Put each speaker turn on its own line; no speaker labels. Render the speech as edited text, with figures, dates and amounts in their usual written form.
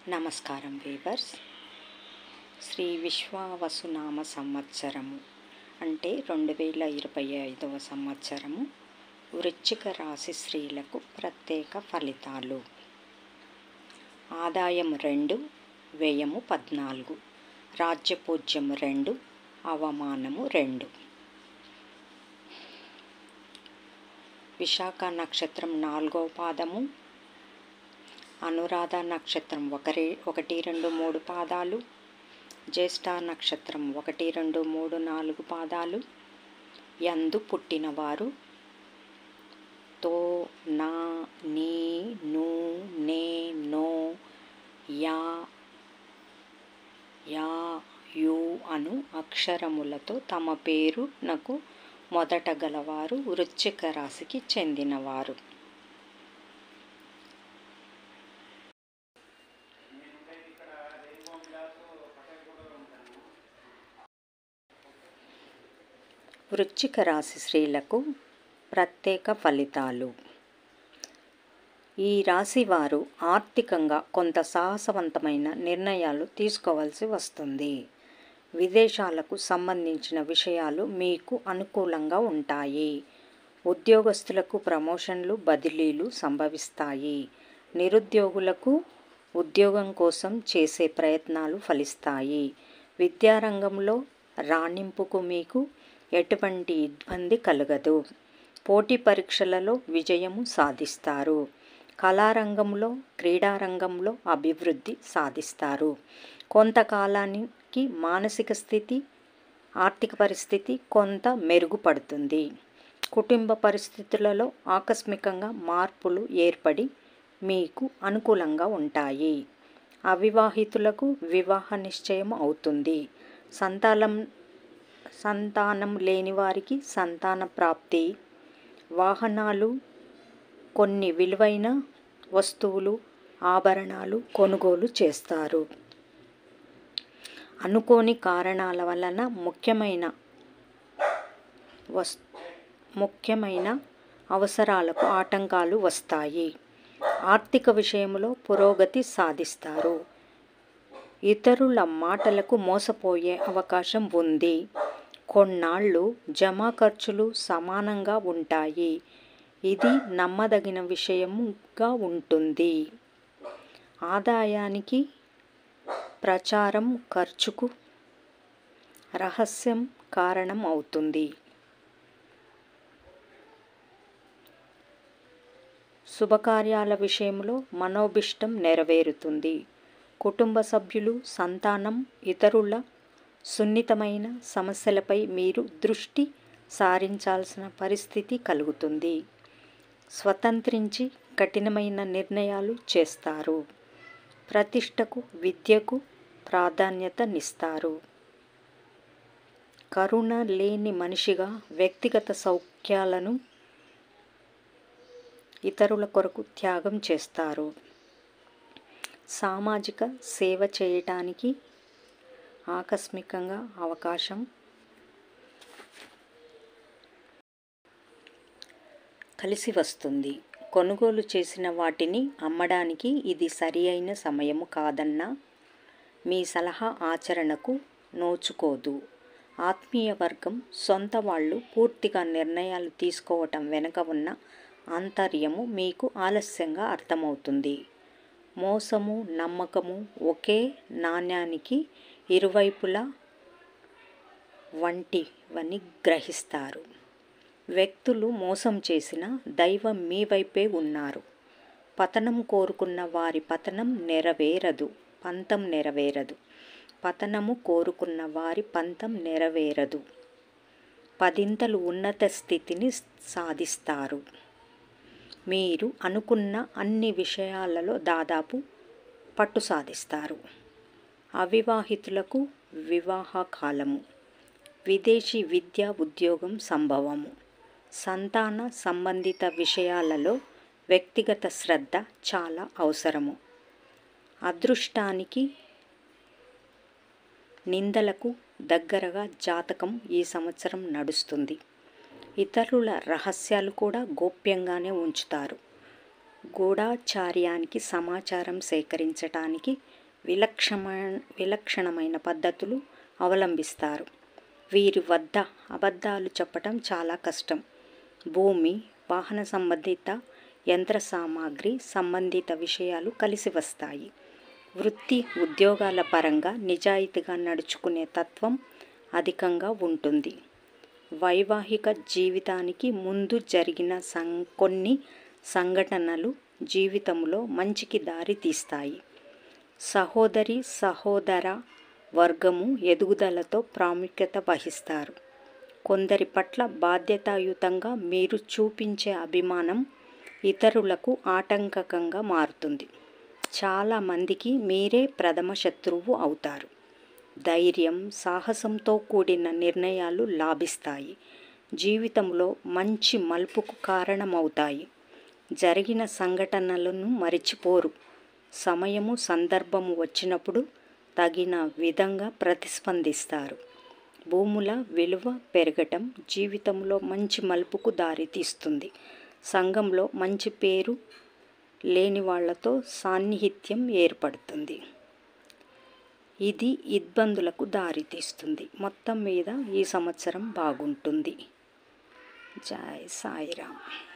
నమస్కారం వీవర్స్. శ్రీ విశ్వావసునామ సంవత్సరము అంటే 2025వ సంవత్సరము వృశ్చిక రాశి స్త్రీలకు ప్రత్యేక ఫలితాలు. ఆదాయం 2, వ్యయము 14, రాజ్యపూజ్యము 2, అవమానము 2. విశాఖ నక్షత్రం 4వ పాదము, అనురాధ నక్షత్రం 1, 2, 3 పాదాలు, జ్యేష్ఠ నక్షత్రం 1, 2, 3, 4 పాదాలు యందు పుట్టినవారు తో, నా, నీ, ను, నే, నో, యా, యా, యు అను అక్షరములతో తమ పేరునకు మొదట గలవారు వృశ్చిక రాశికి చెందినవారు. వృశ్చిక రాశి స్త్రీలకు ప్రత్యేక ఫలితాలు. ఈ రాశి వారు ఆర్థికంగా కొంత సాహసవంతమైన నిర్ణయాలు తీసుకోవాల్సి వస్తుంది. విదేశాలకు సంబంధించిన విషయాలు మీకు అనుకూలంగా ఉంటాయి. ఉద్యోగస్తులకు ప్రమోషన్లు, బదిలీలు సంభవిస్తాయి. నిరుద్యోగులకు ఉద్యోగం కోసం చేసే ప్రయత్నాలు ఫలిస్తాయి. విద్యారంగంలో రాణింపుకు మీకు ఎటువంటి ఇబ్బంది కలగదు. పోటీ పరీక్షలలో విజయము సాధిస్తారు. కళారంగంలో, క్రీడారంగంలో అభివృద్ధి సాధిస్తారు. కొంతకాలానికి మానసిక స్థితి, ఆర్థిక పరిస్థితి కొంత మెరుగుపడుతుంది. కుటుంబ పరిస్థితులలో ఆకస్మికంగా మార్పులు ఏర్పడి మీకు అనుకూలంగా ఉంటాయి. అవివాహితులకు వివాహ నిశ్చయం అవుతుంది. సంతానం లేని వారికి సంతాన ప్రాప్తి. వాహనాలు, కొన్ని విలువైన వస్తువులు, ఆభరణాలు కొనుగోలు చేస్తారు. అనుకోని కారణాల వలన ముఖ్యమైన అవసరాలకు ఆటంకాలు వస్తాయి. ఆర్థిక విషయంలో పురోగతి సాధిస్తారు. ఇతరుల మాటలకు మోసపోయే అవకాశం ఉంది. కొన్నాళ్ళు జమా ఖర్చులు సమానంగా ఉంటాయి. ఇది నమ్మదగిన విషయముగా ఉంటుంది. ఆదాయానికి ప్రచారం, ఖర్చుకు రహస్యం కారణం అవుతుంది. శుభకార్యాల విషయంలో మనోభిష్టం నెరవేరుతుంది. కుటుంబ సభ్యులు, సంతానం, ఇతరుల సున్నితమైన సమస్యలపై మీరు దృష్టి సారించాల్సిన పరిస్థితి కలుగుతుంది. స్వతంత్రించి కఠినమైన నిర్ణయాలు చేస్తారు. ప్రతిష్టకు, విద్యకు ప్రాధాన్యతనిస్తారు. కరుణ లేని మనిషిగా వ్యక్తిగత సౌఖ్యాలను ఇతరుల కొరకు త్యాగం చేస్తారు. సామాజిక సేవ చేయటానికి ఆకస్మికంగా అవకాశం కలిసి వస్తుంది. కొనుగోలు చేసిన వాటిని అమ్మడానికి ఇది సరి అయిన సమయము కాదన్నా మీ సలహా ఆచరణకు నోచుకోదు. ఆత్మీయ వర్గం, సొంత వాళ్ళు పూర్తిగా నిర్ణయాలు తీసుకోవటం వెనుక ఉన్న ఆంతర్యము మీకు ఆలస్యంగా అర్థమవుతుంది. మోసము, నమ్మకము ఒకే నాణ్యానికి ఇరువైపులా వంటివని గ్రహిస్తారు. వ్యక్తులు మోసం చేసిన దైవం మీ వైపే ఉన్నారు. పతనం కోరుకున్న వారి పంతం నెరవేరదు. పతనము కోరుకున్న వారి పంతం నెరవేరదు. 10ంతలు ఉన్నత స్థితిని సాధిస్తారు. మీరు అనుకున్న అన్ని విషయాలలో దాదాపు పట్టు సాధిస్తారు. అవివాహితులకు వివాహ కాలము. విదేశీ విద్య, ఉద్యోగం సంభవము. సంతాన సంబంధిత విషయాలలో వ్యక్తిగత శ్రద్ధ చాలా అవసరము. అదృష్టానికి, నిందలకు దగ్గరగా జాతకం ఈ సంవత్సరం నడుస్తుంది. ఇతరుల రహస్యాలు కూడా గోప్యంగానే ఉంచుతారు. గూఢాచార్యానికి సమాచారం సేకరించటానికి విలక్షణమైన పద్ధతులు అవలంబిస్తారు. వీరి వద్ద అబద్ధాలు చెప్పటం చాలా కష్టం. భూమి, వాహన సంబంధిత యంత్ర సామాగ్రి సంబంధిత విషయాలు కలిసి వస్తాయి. వృత్తి ఉద్యోగాల పరంగా నిజాయితీగా నడుచుకునే తత్వం అధికంగా ఉంటుంది. వైవాహిక జీవితానికి ముందు జరిగిన కొన్ని సంఘటనలు జీవితంలో మంచికి దారి తీస్తాయి. సహోదరి సహోదర వర్గము ఎదుగుదలతో ప్రాముఖ్యత వహిస్తారు. కొందరి పట్ల బాధ్యతాయుతంగా మీరు చూపించే అభిమానం ఇతరులకు ఆటంకకంగా మారుతుంది. చాలామందికి మీరే ప్రథమ శత్రువు అవుతారు. ధైర్యం, సాహసంతో కూడిన నిర్ణయాలు లాభిస్తాయి. జీవితంలో మంచి మలుపుకు కారణమవుతాయి. జరిగిన సంఘటనలను మరిచిపోరు. సమయము, సందర్భము వచ్చినప్పుడు తగిన విధంగా ప్రతిస్పందిస్తారు. భూముల విలువ పెరగటం జీవితంలో మంచి మలుపుకు దారితీస్తుంది. సంఘంలో మంచి పేరు లేని వాళ్లతో సాన్నిహిత్యం ఏర్పడుతుంది. ఇది ఇబ్బందులకు దారితీస్తుంది. మొత్తం మీద ఈ సంవత్సరం బాగుంటుంది. జై సాయిరామ్.